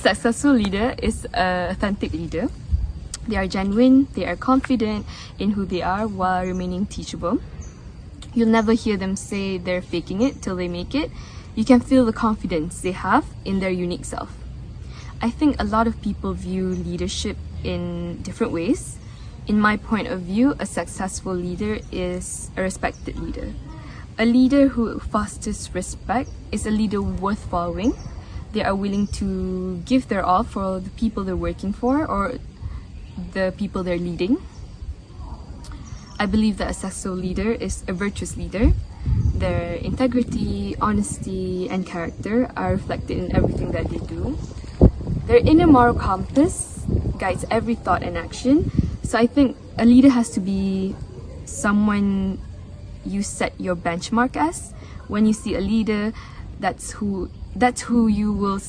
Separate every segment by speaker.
Speaker 1: successful leader is an authentic leader. They are genuine, they are confident in who they are while remaining teachable. You'll never hear them say they're faking it till they make it. You can feel the confidence they have in their unique self. I think a lot of people view leadership in different ways. In my point of view, a successful leader is a respected leader. A leader who fosters respect is a leader worth following. They are willing to give their all for the people they're working for or the people they're leading. I believe that a successful leader is a virtuous leader. Their integrity, honesty, and character are reflected in everything that they do. Their inner moral compass guides every thought and action. So I think a leader has to be someone you set your benchmark as. When you see a leader, that's who you will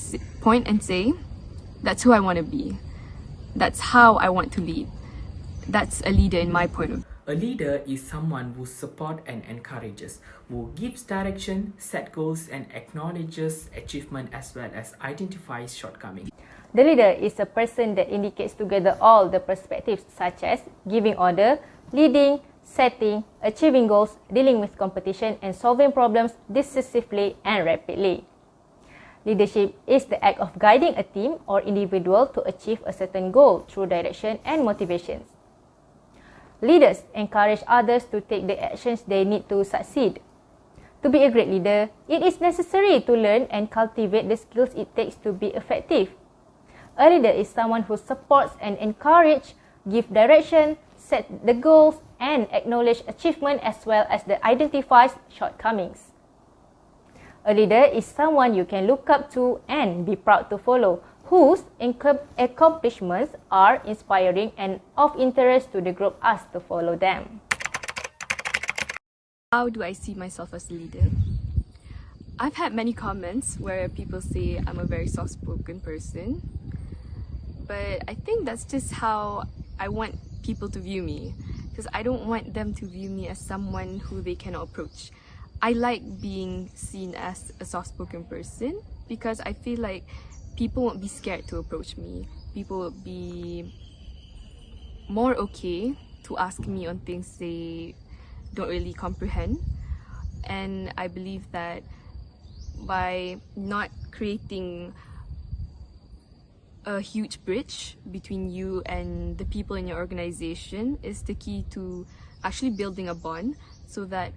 Speaker 1: point and say, that's who I want to be. That's how I want to lead. That's a leader in my point of view.
Speaker 2: A leader is someone who supports and encourages, who gives direction, set goals, and acknowledges achievement as well as identifies shortcomings.
Speaker 3: The leader is a person that indicates together all the perspectives such as giving order, leading, setting, achieving goals, dealing with competition, and solving problems decisively and rapidly. Leadership is the act of guiding a team or individual to achieve a certain goal through direction and motivations. Leaders encourage others to take the actions they need to succeed. To be a great leader, it is necessary to learn and cultivate the skills it takes to be effective. A leader is someone who supports and encourages, gives direction, sets the goals, and acknowledges achievement as well as identifies shortcomings. A leader is someone you can look up to and be proud to follow, whose accomplishments are inspiring and of interest to the group asked to follow them.
Speaker 1: How do I see myself as a leader? I've had many comments where people say I'm a very soft-spoken person, but I think that's just how I want people to view me, because I don't want them to view me as someone who they cannot approach. I like being seen as a soft-spoken person because I feel like people won't be scared to approach me. People will be more okay to ask me on things they don't really comprehend. And I believe that by not creating a huge bridge between you and the people in your organization is the key to actually building a bond so that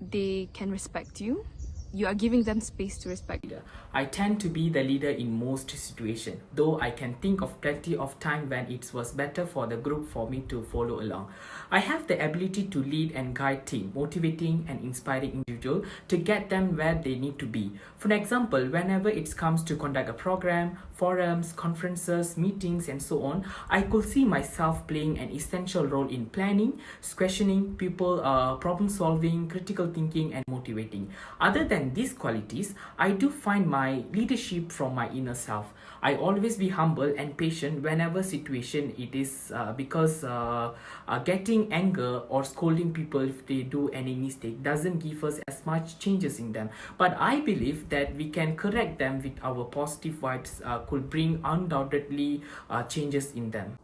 Speaker 1: they can respect you. You are giving them space to respect you.
Speaker 2: I tend to be the leader in most situations, though I can think of plenty of time when it was better for the group for me to follow along. I have the ability to lead and guide team, motivating and inspiring individuals to get them where they need to be. For example, whenever it comes to conduct a program, forums, conferences, meetings, and so on, I could see myself playing an essential role in planning, questioning people, problem solving, critical thinking, and motivating. Other than these qualities, I do find my leadership from my inner self. I always be humble and patient whenever situation it is because getting anger or scolding people if they do any mistake doesn't give us as much changes in them. But I believe that we can correct them with our positive vibes could bring undoubtedly changes in them.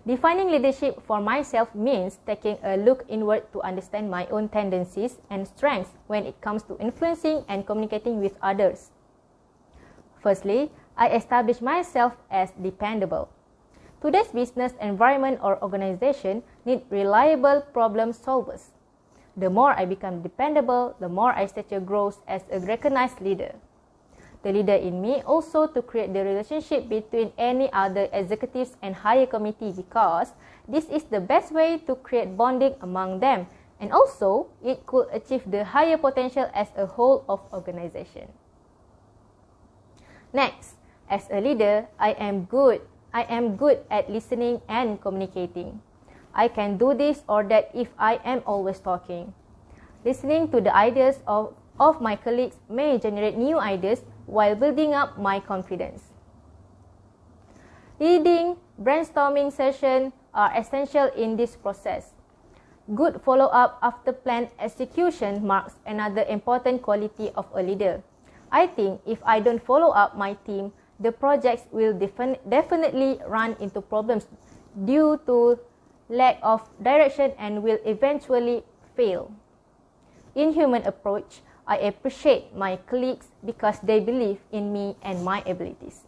Speaker 3: Defining leadership for myself means taking a look inward to understand my own tendencies and strengths when it comes to influencing and communicating with others. Firstly, I establish myself as dependable. Today's business environment or organization need reliable problem solvers. The more I become dependable, the more my stature grows as a recognized leader. The leader in me also to create the relationship between any other executives and higher committee because this is the best way to create bonding among them and also it could achieve the higher potential as a whole of organization. Next, as a leader, I am good at listening and communicating. I can do this or that if I am always talking. Listening to the ideas of my colleagues may generate new ideas while building up my confidence. Leading brainstorming sessions are essential in this process. Good follow-up after planned execution marks another important quality of a leader. I think if I don't follow up my team, the projects will definitely run into problems due to lack of direction and will eventually fail. In human approach, I appreciate my colleagues because they believe in me and my abilities.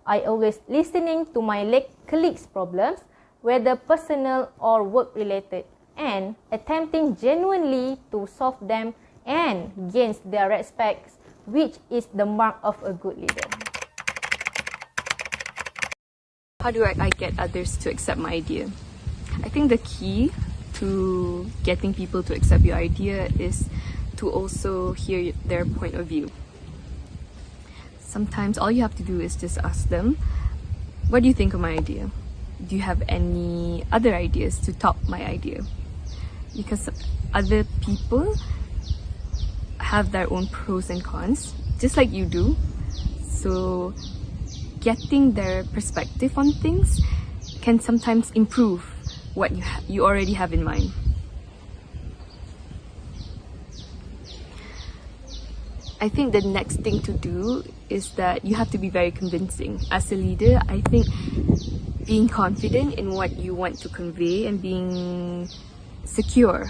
Speaker 3: I always listening to my colleagues' problems, whether personal or work-related, and attempting genuinely to solve them and gain their respect, which is the mark of a good leader.
Speaker 1: How do I get others to accept my idea? I think the key to getting people to accept your idea is to also hear their point of view. Sometimes all you have to do is just ask them, what do you think of my idea? Do you have any other ideas to top my idea? Because other people have their own pros and cons, just like you do. So getting their perspective on things can sometimes improve what you already have in mind. I think the next thing to do is that you have to be very convincing. As a leader, I think being confident in what you want to convey and being secure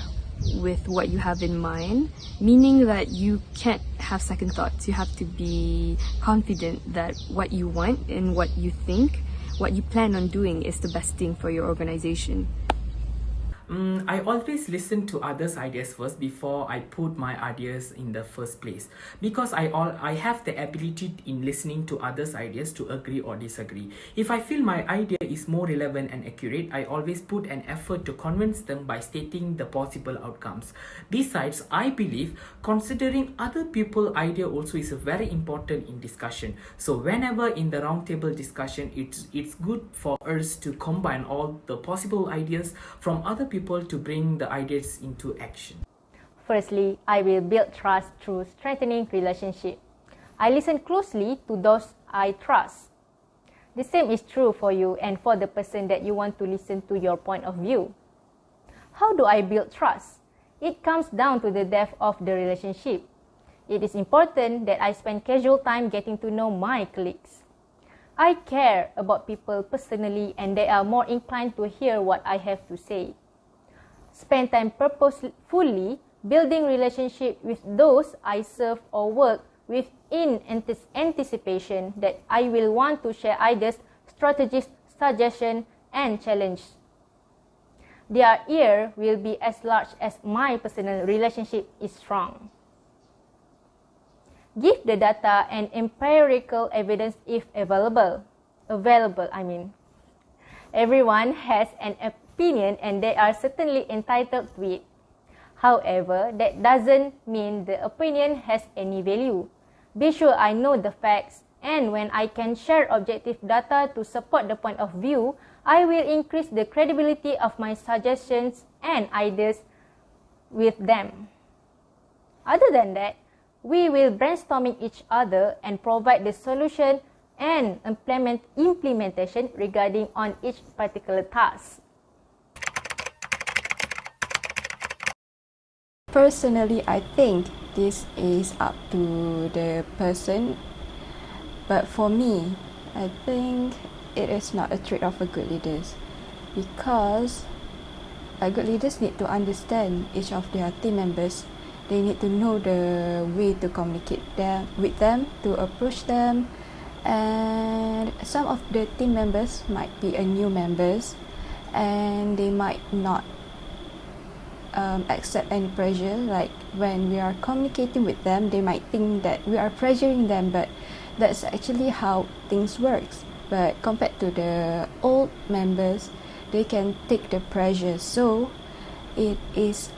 Speaker 1: with what you have in mind, meaning that you can't have second thoughts. You have to be confident that what you want and what you think, what you plan on doing is the best thing for your organization.
Speaker 2: I always listen to others' ideas first before I put my ideas in the first place, because I have the ability in listening to others' ideas to agree or disagree. If I feel my idea is more relevant and accurate, I always put an effort to convince them by stating the possible outcomes. Besides, I believe considering other people's idea also is very important in discussion. So whenever in the roundtable discussion, it's good for us to combine all the possible ideas from other people to bring the ideas into action.
Speaker 3: Firstly, I will build trust through strengthening relationship. I listen closely to those I trust. The same is true for you and for the person that you want to listen to your point of view. How do I build trust? It comes down to the depth of the relationship. It is important that I spend casual time getting to know my colleagues. I care about people personally and they are more inclined to hear what I have to say. Spend time purposefully building relationship with those I serve or work with in anticipation that I will want to share ideas, strategies, suggestions, and challenges. Their ear will be as large as my personal relationship is strong. Give the data and empirical evidence if available. Everyone has an opinion and they are certainly entitled to it. However, that doesn't mean the opinion has any value. Be sure I know the facts, and when I can share objective data to support the point of view, I will increase the credibility of my suggestions and ideas with them. Other than that, we will brainstorming each other and provide the solution and implementation regarding on each particular task.
Speaker 4: Personally, I think this is up to the person, but for me, I think it is not a trait of a good leader, because a good leaders need to understand each of their team members. They need to know the way to communicate with them, to approach them, and some of the team members might be a new members and they might not accept any pressure. Like when we are communicating with them, they might think that we are pressuring them, but that's actually how things works. But compared to the old members, they can take the pressure. So it is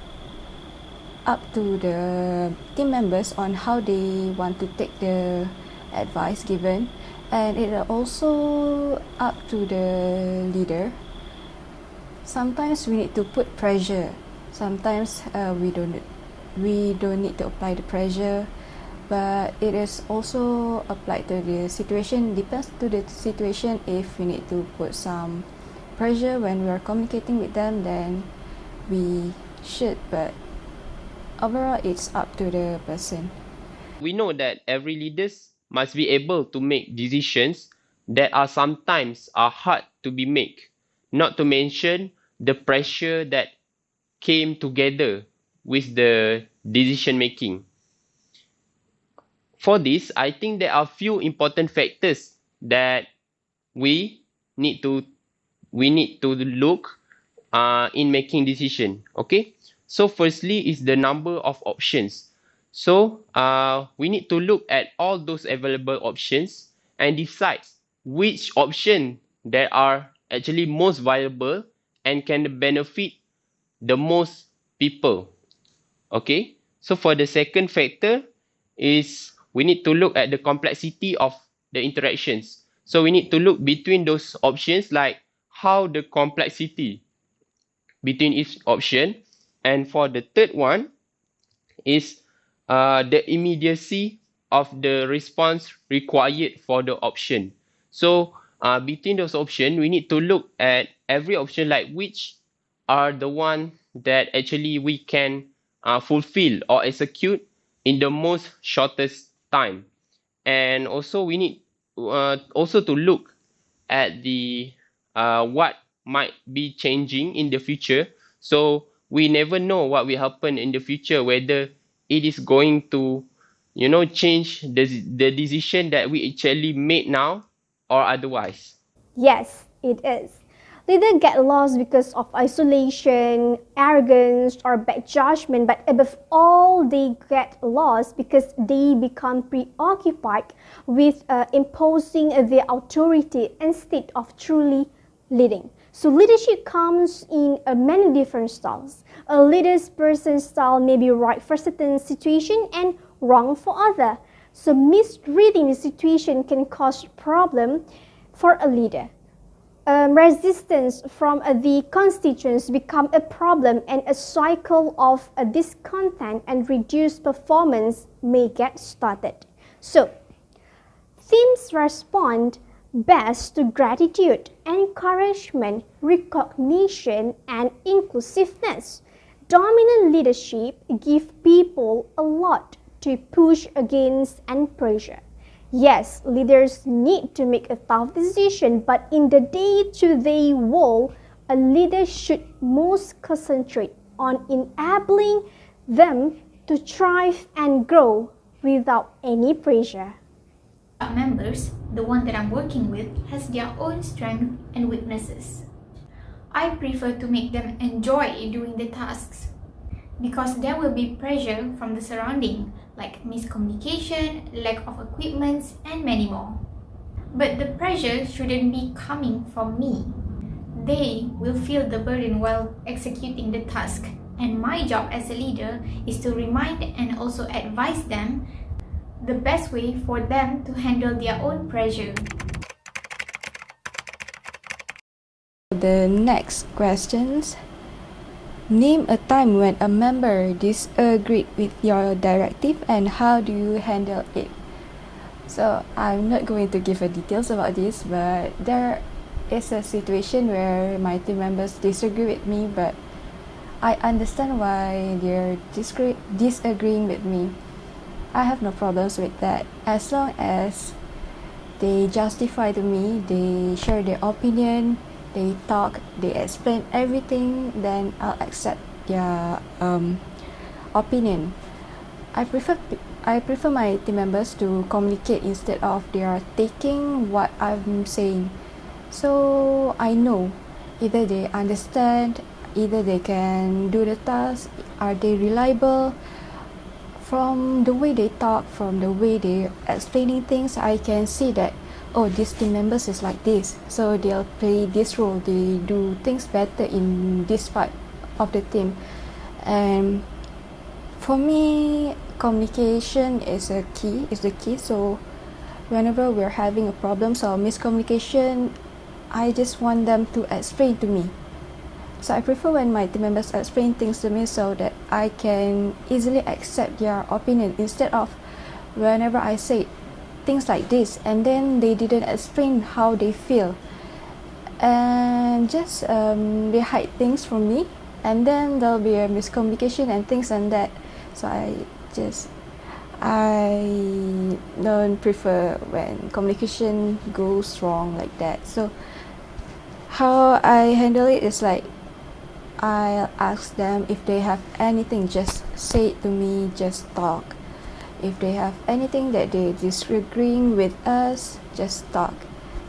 Speaker 4: up to the team members on how they want to take the advice given, and it is also up to the leader. Sometimes we need to put pressure. Sometimes we don't need to apply the pressure, but it is also applied to the situation. Depends to the situation. If we need to put some pressure when we are communicating with them, then we should. But overall, it's up to the person.
Speaker 5: We know that every leaders must be able to make decisions that are sometimes hard to be made, not to mention the pressure that came together with the decision making. For this, I think there are few important factors that we need to look in making decision. Okay, so firstly is the number of options. So we need to look at all those available options and decide which option that are actually most viable and can benefit the most people. Okay, so for the second factor is we need to look at the complexity of the interactions. So we need to look between those options, like how the complexity between each option. And for the third one is the immediacy of the response required for the option. So between those options, we need to look at every option, like which are the one that actually we can fulfill or execute in the most shortest time. And also we need also to look at the what might be changing in the future. So we never know what will happen in the future, whether it is going to change the decision that we actually made now or otherwise.
Speaker 6: Yes, it is. Leaders get lost because of isolation, arrogance, or bad judgment, but above all, they get lost because they become preoccupied with imposing their authority instead of truly leading. So leadership comes in many different styles. A leader's person style may be right for certain situation and wrong for other. So misreading the situation can cause problem for a leader. Resistance from the constituents become a problem, and a cycle of discontent and reduced performance may get started. So, teams respond best to gratitude, encouragement, recognition, and inclusiveness. Dominant leadership gives people a lot to push against and pressure. Yes, leaders need to make a tough decision, but in the day-to-day world, a leader should most concentrate on enabling them to thrive and grow without any pressure.
Speaker 7: Members, the one that I'm working with, has their own strengths and weaknesses. I prefer to make them enjoy doing the tasks because there will be pressure from the surrounding, like miscommunication, lack of equipment, and many more. But the pressure shouldn't be coming from me. They will feel the burden while executing the task, and my job as a leader is to remind and also advise them the best way for them to handle their own pressure.
Speaker 4: The next questions. Name a time when a member disagreed with your directive and how do you handle it? So I'm not going to give details about this, but there is a situation where my team members disagree with me, but I understand why they're disagreeing with me. I have no problems with that as long as they justify to me, they share their opinion, they talk, they explain everything, then I'll accept their opinion. I prefer my team members to communicate instead of they are taking what I'm saying. So I know either they understand, either they can do the task, are they reliable. From the way they talk, from the way they explaining things, I can see that this team members is like this, so they'll play this role, they do things better in this part of the team. And for me, communication is the key. So whenever we're having a problems or miscommunication, I just want them to explain to me. So I prefer when my team members explain things to me so that I can easily accept their opinion, instead of whenever I say things like this and then they didn't explain how they feel, and just they hide things from me, and then there'll be a miscommunication and things like that. So I don't prefer when communication goes wrong like that. So how I handle it is like I'll ask them if they have anything, just say it to me, just talk. If they have anything that they disagreeing with us, just talk.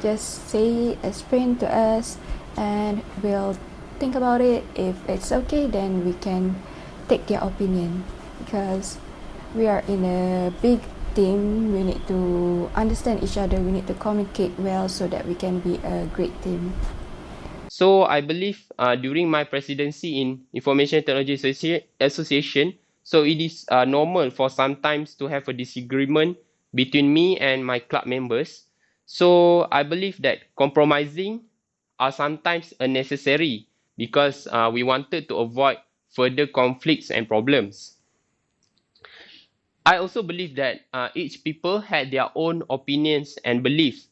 Speaker 4: Just say it, explain to us, and we'll think about it. If it's okay, then we can take their opinion, because we are in a big team. We need to understand each other. We need to communicate well so that we can be a great team.
Speaker 5: So I believe during my presidency in Information Technology Association, so it is normal for sometimes to have a disagreement between me and my club members. So I believe that compromising are sometimes unnecessary because we wanted to avoid further conflicts and problems. I also believe that each people had their own opinions and beliefs,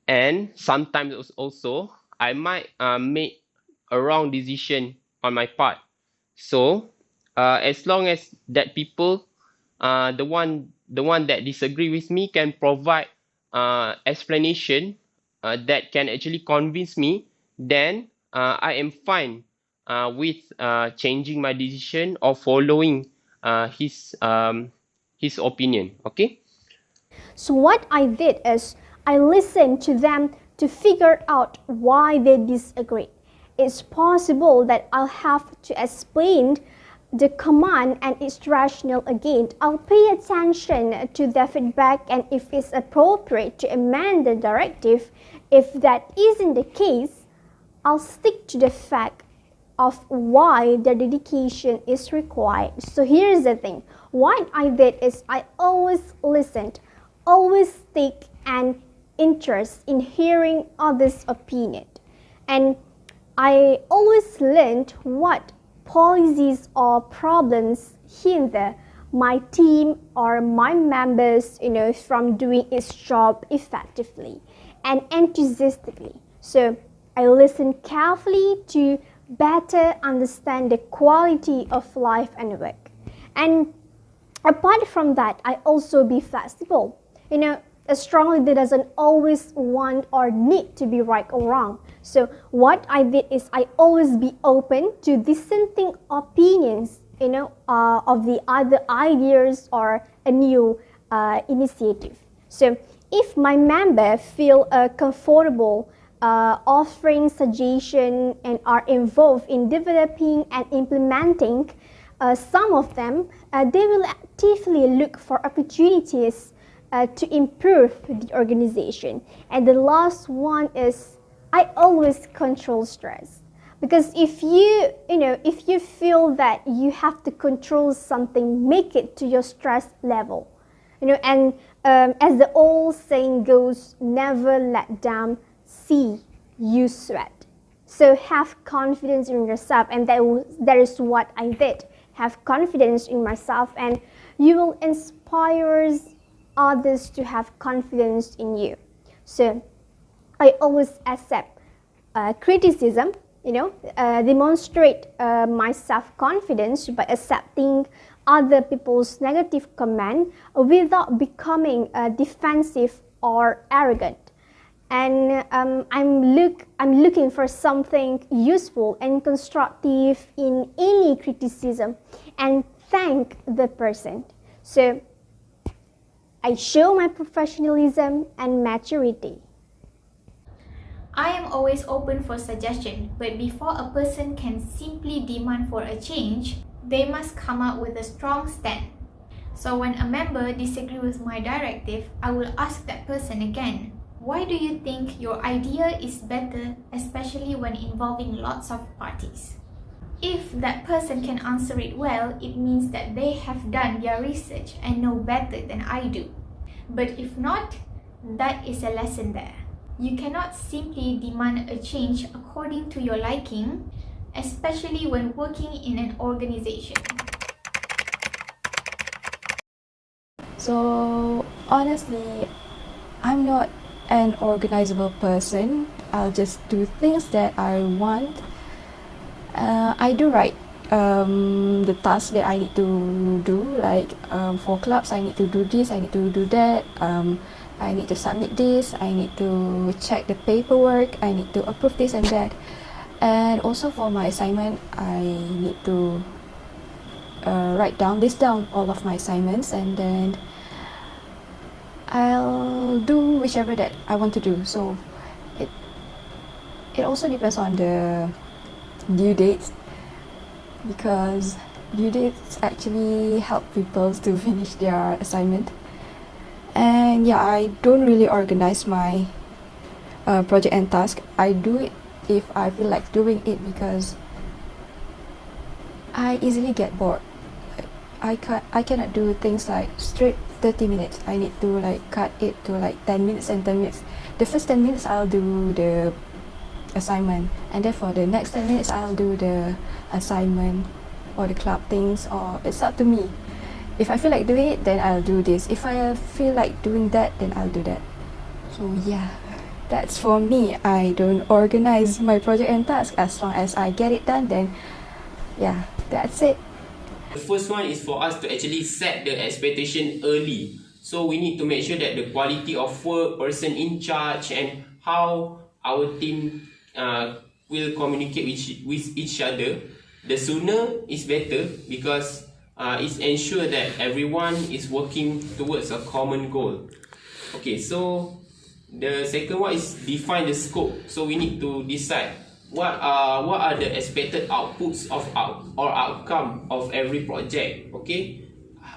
Speaker 5: and sometimes also I might make a wrong decision on my part. So as long as that people, the one that disagree with me, can provide explanation that can actually convince me, then I am fine with changing my decision or following his opinion. Okay.
Speaker 6: So what I did is I listened to them to figure out why they disagree. It's possible that I'll have to explain the command and its rationale again. I'll pay attention to their feedback, and if it's appropriate to amend the directive, if that isn't the case, I'll stick to the fact of why the dedication is required. So here's the thing. What I did is I always listened, always take an interest in hearing others' opinion. And I always learned what policies or problems hinder my team or my members, from doing its job effectively and enthusiastically. So I listened carefully to better understand the quality of life and work. And apart from that, I also be flexible. A strong leader doesn't always want or need to be right or wrong. So what I did is I always be open to dissenting opinions, of the other ideas or a new initiative. So if my member feel comfortable offering suggestion and are involved in developing and implementing, some of them, they will actively look for opportunities to improve the organization. And the last one is I always control stress, because if you feel that you have to control something, make it to your stress level, and as the old saying goes, never let them see you sweat. So have confidence in yourself, and that is what I did. Have confidence in myself, and you will inspire others to have confidence in you. So I always accept criticism, demonstrate my self-confidence by accepting other people's negative comment without becoming defensive or arrogant. And I'm looking for something useful and constructive in any criticism and thank the person. So I show my professionalism and maturity.
Speaker 7: I am always open for suggestion, but before a person can simply demand for a change, they must come up with a strong stand. So when a member disagrees with my directive, I will ask that person again, why do you think your idea is better, especially when involving lots of parties? If that person can answer it well, it means that they have done their research and know better than I do. But if not, that is a lesson there. You cannot simply demand a change according to your liking, especially when working in an organization.
Speaker 4: So honestly, I'm not an organizable person. I'll just do things that I want. I do write the tasks that I need to do. Like for clubs, I need to do this, I need to do that. I need to submit this, I need to check the paperwork, I need to approve this and that. And also for my assignment, I need to write down all of my assignments, and then I'll do whichever that I want to do. So it also depends on the due dates, because due dates actually help people to finish their assignment. And yeah, I don't really organize my project and task. I do it if I feel like doing it, because I easily get bored. I cannot do things like straight 30 minutes. I need to like cut it to like 10 minutes and 10 minutes. The first 10 minutes I'll do the assignment, and then for the next 10 minutes I'll do the assignment or the club things, or it's up to me. If I feel like doing it, then I'll do this. If I feel like doing that, then I'll do that. So yeah, that's for me. I don't organize my project and task. As long as I get it done, then yeah, that's it.
Speaker 5: The first one is for us to actually set the expectation early. So we need to make sure that the quality of work, person in charge, and how our team will communicate with each other. The sooner is better, because it's ensure that everyone is working towards a common goal. Okay, so the second one is define the scope. So we need to decide what are the expected outputs of or outcome of every project. Okay,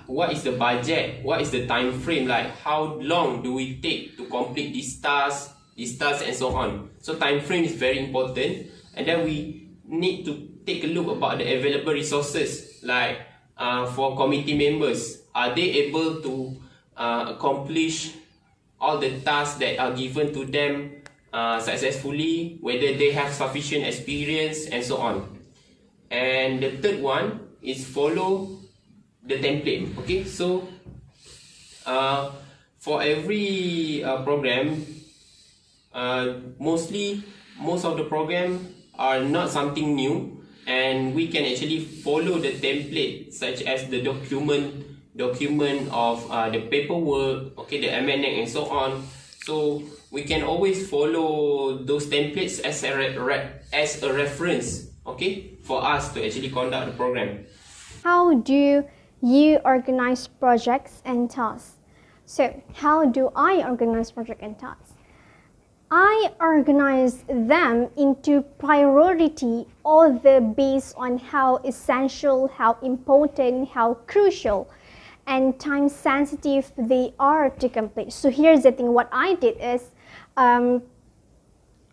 Speaker 5: what is the budget? What is the time frame? Like how long do we take to complete these tasks, and so on. So time frame is very important, and then we need to take a look about the available resources. Like for committee members, are they able to accomplish all the tasks that are given to them successfully, whether they have sufficient experience, and so on. And the third one is follow the template. Okay, so for every program, most of the program are not something new, and we can actually follow the template, such as the document of the paperwork, okay, the amendment and so on. So we can always follow those templates as a reference, okay, for us to actually conduct the program.
Speaker 6: How do you organize projects and tasks? So how do I organize project and tasks? I organize them into priority order based on how essential, how important, how crucial, and time sensitive they are to complete. So here's the thing, what I did is I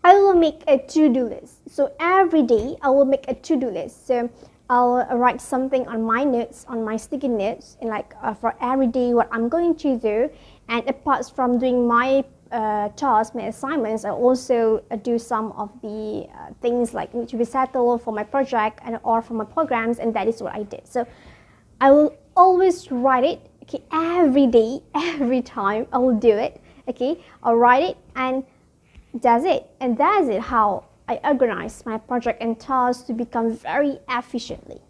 Speaker 6: will make a to-do list. So every day I will make a to-do list. So I'll write something on my notes, on my sticky notes, and like for every day what I'm going to do. And apart from doing my tasks, my assignments, I also do some of the things like need to be settled for my project or for my programs, and that is what I did. So I will always write it, okay, every day, every time I will do it, okay, I'll write it, and that's it. And that's it how I organize my project and tasks to become very efficiently.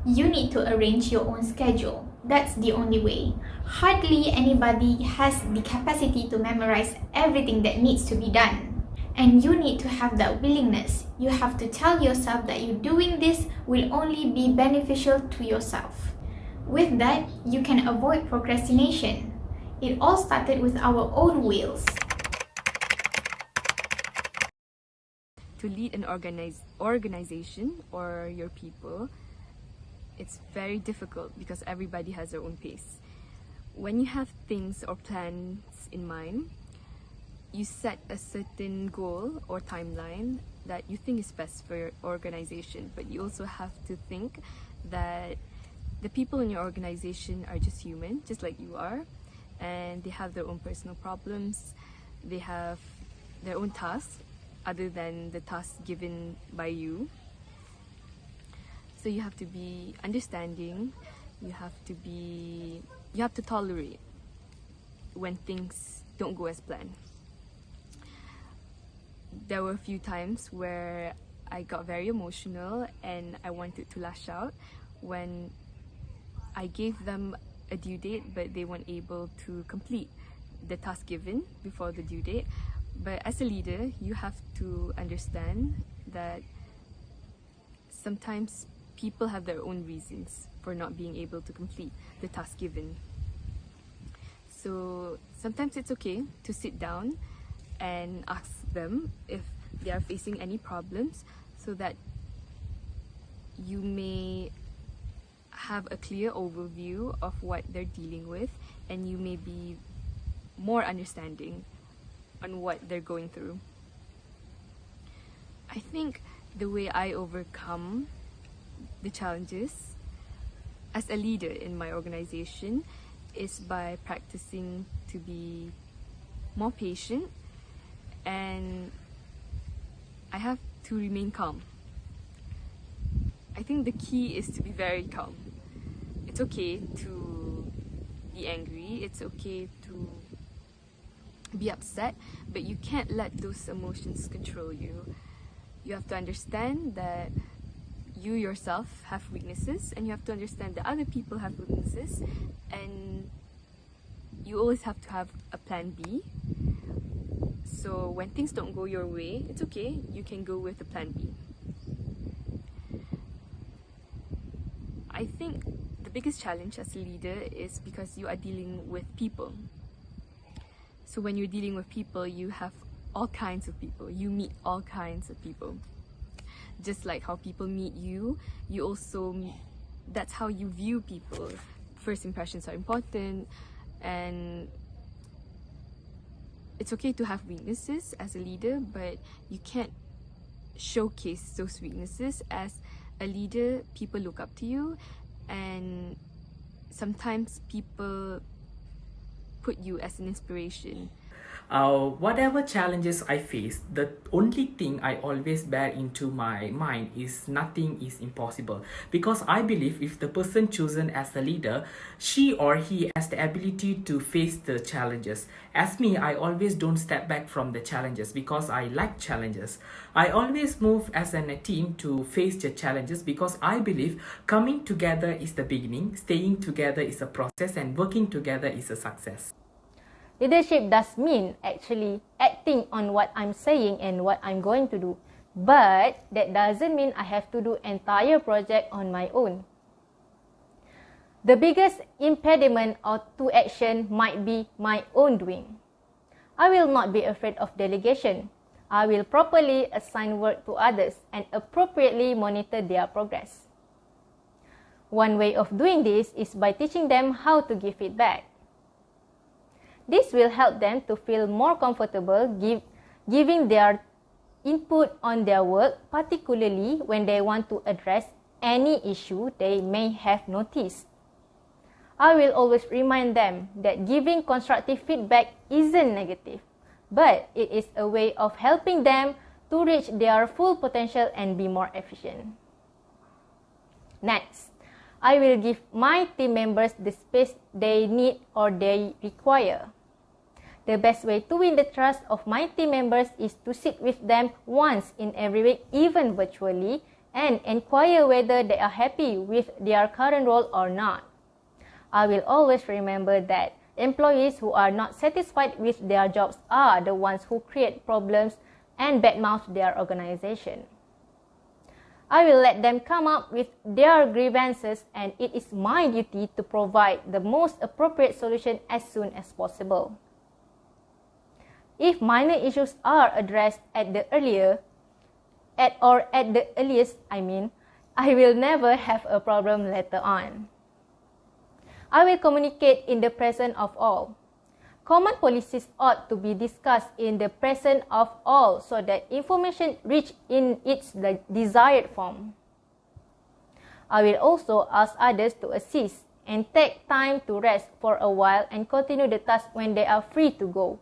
Speaker 7: You need to arrange your own schedule. That's the only way. Hardly anybody has the capacity to memorize everything that needs to be done. And you need to have that willingness. You have to tell yourself that you doing this will only be beneficial to yourself. With that, you can avoid procrastination. It all started with our own wills.
Speaker 1: To lead an organization or your people, it's very difficult because everybody has their own pace. When you have things or plans in mind, you set a certain goal or timeline that you think is best for your organization, but you also have to think that the people in your organization are just human, just like you are, and they have their own personal problems, they have their own tasks other than the tasks given by you. So you have to be understanding, you have to tolerate when things don't go as planned. There were a few times where I got very emotional and I wanted to lash out when I gave them a due date but they weren't able to complete the task given before the due date. But as a leader, you have to understand that sometimes people have their own reasons for not being able to complete the task given. So sometimes it's okay to sit down and ask them if they are facing any problems so that you may have a clear overview of what they're dealing with and you may be more understanding on what they're going through. I think the way I overcome the challenges as a leader in my organization is by practicing to be more patient, and I have to remain calm. I think the key is to be very calm. It's okay to be angry, it's okay to be upset, but you can't let those emotions control you. You have to understand that you yourself have weaknesses, and you have to understand that other people have weaknesses, and you always have to have a plan B. So when things don't go your way, it's okay, you can go with a plan B. I think the biggest challenge as a leader is because you are dealing with people. So when you're dealing with people, you have all kinds of people. You meet all kinds of people. Just like how people meet you, you also that's how you view people. First impressions are important, and it's okay to have weaknesses as a leader, but you can't showcase those weaknesses. As a leader, people look up to you, and sometimes people put you as an inspiration.
Speaker 2: Whatever challenges I face, the only thing I always bear into my mind is nothing is impossible. Because I believe if the person chosen as a leader, she or he has the ability to face the challenges. As me, I always don't step back from the challenges because I like challenges. I always move as a team to face the challenges because I believe coming together is the beginning, staying together is a process, and working together is a success.
Speaker 3: Leadership does mean actually acting on what I'm saying and what I'm going to do. But that doesn't mean I have to do entire project on my own. The biggest impediment to action might be my own doing. I will not be afraid of delegation. I will properly assign work to others and appropriately monitor their progress. One way of doing this is by teaching them how to give feedback. This will help them to feel more comfortable giving their input on their work, particularly when they want to address any issue they may have noticed. I will always remind them that giving constructive feedback isn't negative, but it is a way of helping them to reach their full potential and be more efficient. Next, I will give my team members the space they need or they require. The best way to win the trust of my team members is to sit with them once in every week, even virtually, and inquire whether they are happy with their current role or not. I will always remember that employees who are not satisfied with their jobs are the ones who create problems and badmouth their organization. I will let them come up with their grievances, and it is my duty to provide the most appropriate solution as soon as possible. If minor issues are addressed at the earliest, I will never have a problem later on. I will communicate in the presence of all. Common policies ought to be discussed in the presence of all so that information reach in its desired form. I will also ask others to assist and take time to rest for a while and continue the task when they are free to go.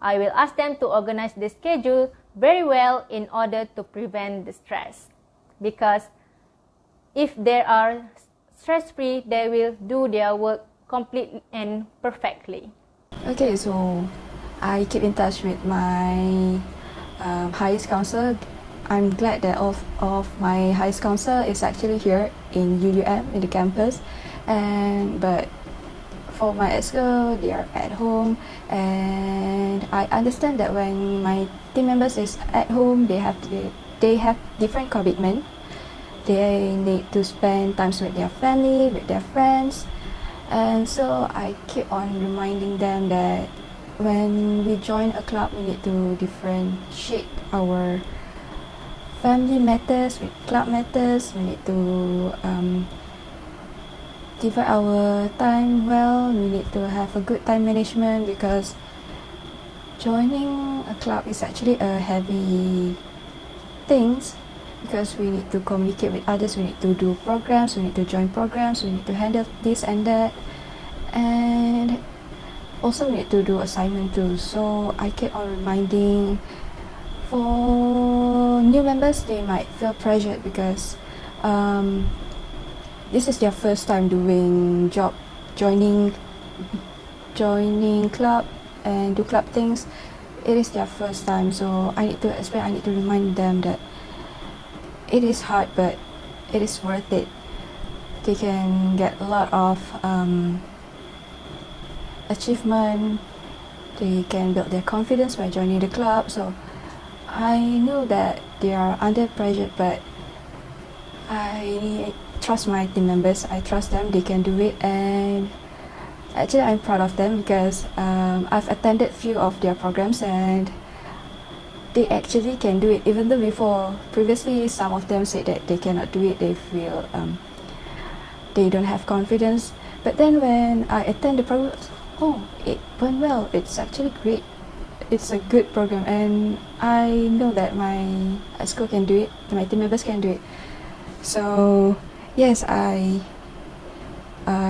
Speaker 3: I will ask them to organize the schedule very well in order to prevent the stress. Because if they are stress-free, they will do their work completely and perfectly.
Speaker 4: Okay, so I keep in touch with my highest council. I'm glad that all of my High Council is actually here in UUM, in the campus. But for my EXCO, they are at home, and I understand that when my team members is at home, they have different commitment. They need to spend time with their family, with their friends, and so I keep on reminding them that when we join a club, we need to differentiate our family matters with club matters. We need to divide our time well. We need to have a good time management, because joining a club is actually a heavy thing, because we need to communicate with others, we need to do programs, we need to join programs, we need to handle this and that, and also we need to do assignment too. So I keep on reminding. For new members, they might feel pressured because this is their first time doing joining club and do club things. It is their first time, so I need to explain, I need to remind them that it is hard, but it is worth it. They can get a lot of achievement. They can build their confidence by joining the club. So I know that they are under pressure, but I trust my team members. I trust them. They can do it, and actually I'm proud of them because I've attended few of their programs and they actually can do it. Even though previously some of them said that they cannot do it, they feel they don't have confidence. But then when I attend the program, oh, it went well. It's actually great. It's a good program, and I know that my EXCO can do it, my team members can do it. So yes, I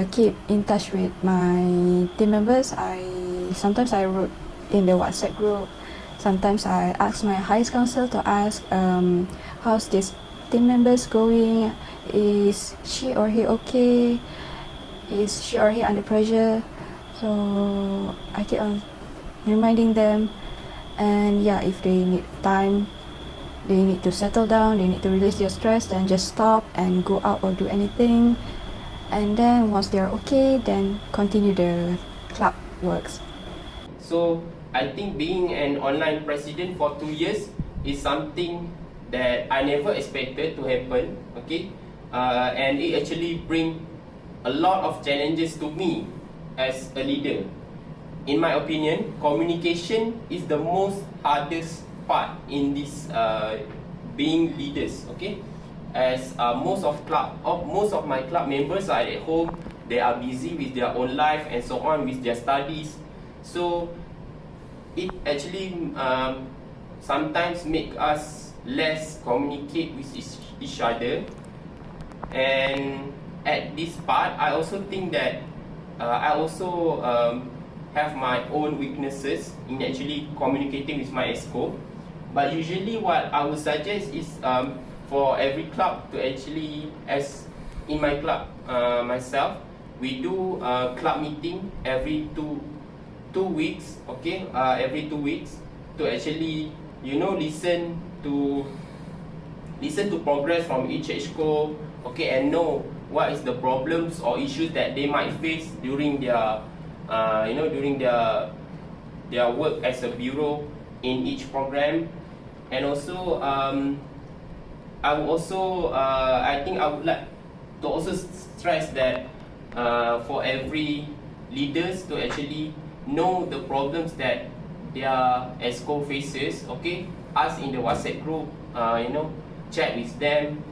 Speaker 4: keep in touch with my team members. Sometimes I wrote in the WhatsApp group. Sometimes I ask my High Council to ask how's this team members going. Is she or he okay? Is she or he under pressure? So I keep on reminding them, and yeah, if they need time, they need to settle down, they need to release their stress, then just stop and go out or do anything, and then once they're okay, then continue the club works.
Speaker 5: So I think being an online president for 2 years is something that I never expected to happen, okay, and it actually bring a lot of challenges to me as a leader. In my opinion, communication is the most hardest part in this being leaders. Okay, as most of my club members are at home, they are busy with their own life and so on, with their studies. So it actually sometimes make us less communicate with each other. And at this part, I also think that I also have my own weaknesses in actually communicating with my EXCO. But usually what I would suggest is for every club to actually, as in my club myself, we do a club meeting every two weeks, okay, every 2 weeks, to actually, you know, listen to progress from each EXCO, okay, and know what is the problems or issues that they might face during their during their work as a bureau in each program. And also I would like to also stress that for every leaders to actually know the problems that their EXCO faces, okay, us in the WhatsApp group, chat with them,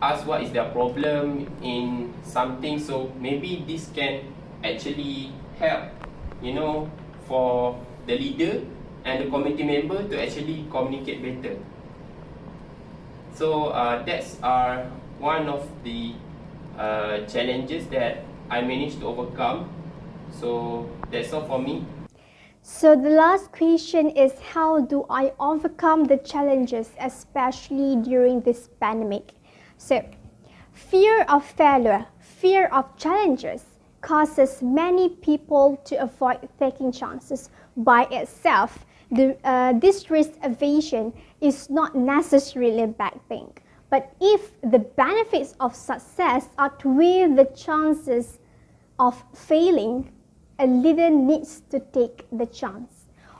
Speaker 5: ask what is their problem in something. So maybe this can actually help, for the leader and the committee member to actually communicate better. So that's one of the challenges that I managed to overcome. So that's all for me.
Speaker 6: So the last question is, how do I overcome the challenges, especially during this pandemic? So fear of failure, fear of challenges, causes many people to avoid taking chances. By itself, this risk evasion is not necessarily a bad thing. But if the benefits of success outweigh the chances of failing, a leader needs to take the chance.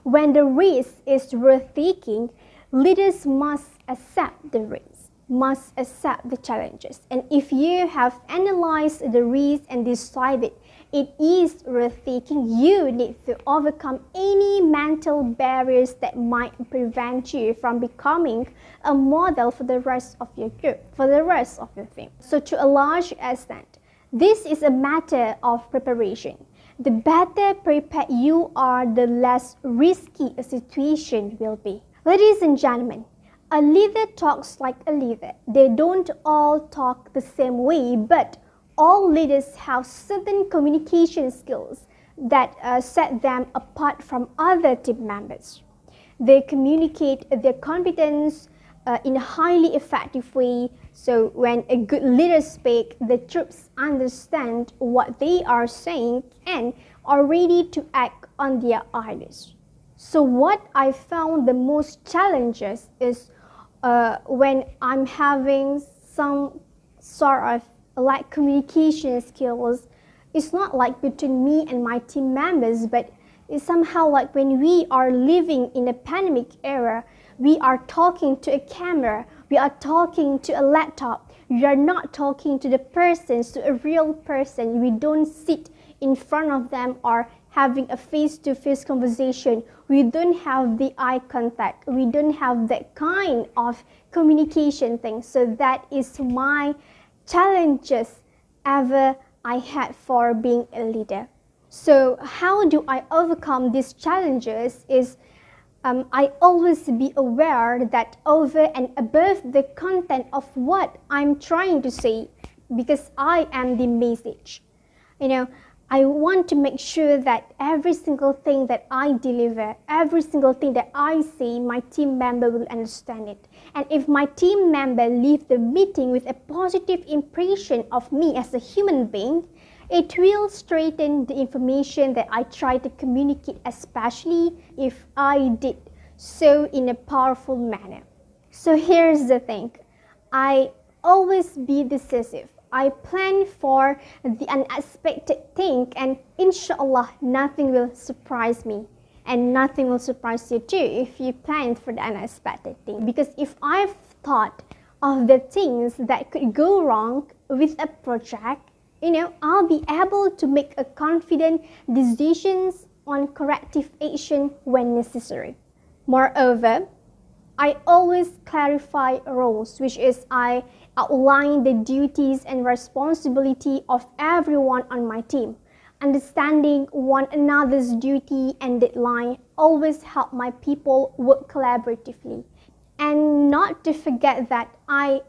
Speaker 6: When the risk is worth taking, leaders must accept the risk, must accept the challenges. And if you have analyzed the risk and decided it is worth taking, you need to overcome any mental barriers that might prevent you from becoming a model for the rest of your group, for the rest of your team. So to a large extent, this is a matter of preparation. The better prepared you are, the less risky a situation will be. Ladies and gentlemen, a leader talks like a leader. They don't all talk the same way, but all leaders have certain communication skills that set them apart from other team members. They communicate their competence in a highly effective way. So when a good leader speaks, the troops understand what they are saying and are ready to act on their orders. So what I found the most challenges is when I'm having some sort of like communication skills. It's not like between me and my team members, but it's somehow like when we are living in a pandemic era, we are talking to a camera, we are talking to a laptop, we are not talking to the persons, to a real person. We don't sit in front of them or having a face-to-face conversation. We don't have the eye contact. We don't have that kind of communication thing. So that is my challenges ever I had for being a leader. So how do I overcome these challenges is I always be aware that over and above the content of what I'm trying to say, because I am the message. I want to make sure that every single thing that I deliver, every single thing that I say, my team member will understand it. And if my team member leave the meeting with a positive impression of me as a human being, it will straighten the information that I try to communicate, especially if I did so in a powerful manner. So here's the thing. I always be decisive. I plan for the unexpected thing, and inshallah, nothing will surprise me. And nothing will surprise you too if you plan for the unexpected thing. Because if I've thought of the things that could go wrong with a project, I'll be able to make a confident decisions on corrective action when necessary. Moreover, I always clarify roles, which is I outline the duties and responsibility of everyone on my team. Understanding one another's duty and deadline always help my people work collaboratively. And not to forget that I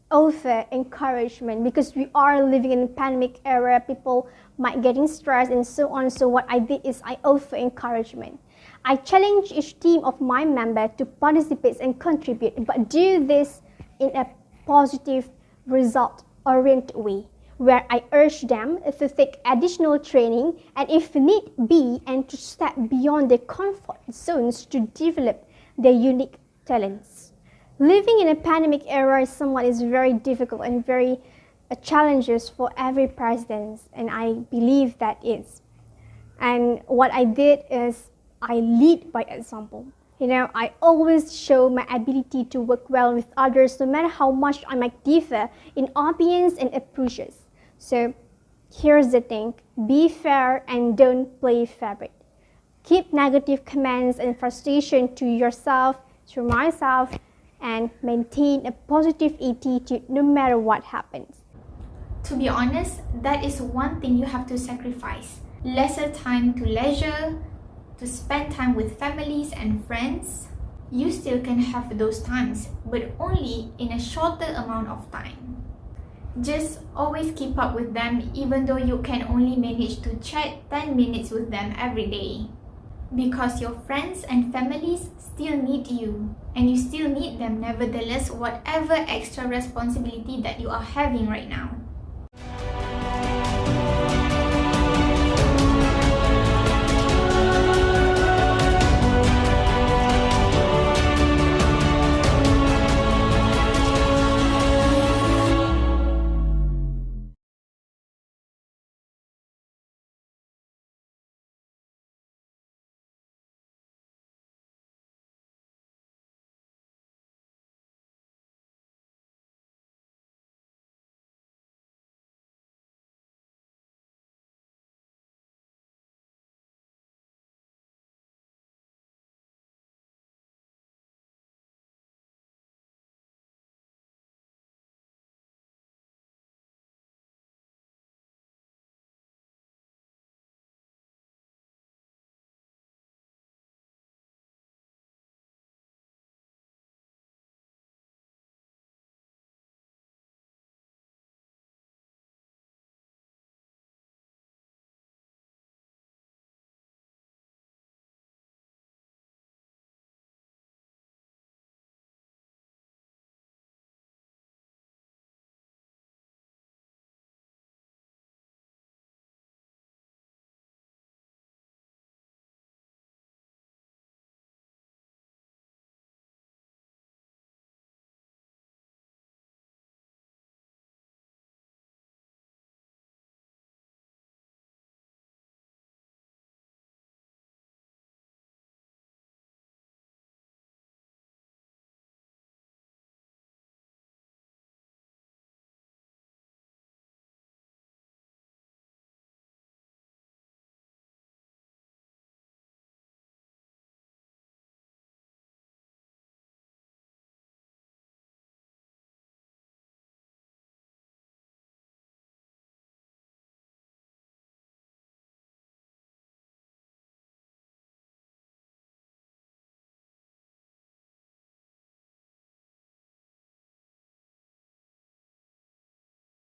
Speaker 6: offer encouragement, because we are living in a pandemic era, people might getting stressed and so on. So what I did is I offer encouragement. I challenge each team of my member to participate and contribute, but do this in a positive, result-oriented way, where I urge them to take additional training and if need be, and to step beyond their comfort zones to develop their unique talents. Living in a pandemic era is very difficult and very challenges for every president, and I believe that is. And what I did is I lead by example. I always show my ability to work well with others, no matter how much I might differ in opinions and approaches. So here's the thing, be fair and don't play favorite. Keep negative comments and frustration to yourself, to myself, and maintain a positive attitude no matter what happens.
Speaker 7: To be honest, that is one thing you have to sacrifice. Lesser time to leisure, to spend time with families and friends. You still can have those times, but only in a shorter amount of time. Just always keep up with them, even though you can only manage to chat 10 minutes with them every day. Because your friends and families still need you, and you still need them nevertheless, whatever extra responsibility that you are having right now.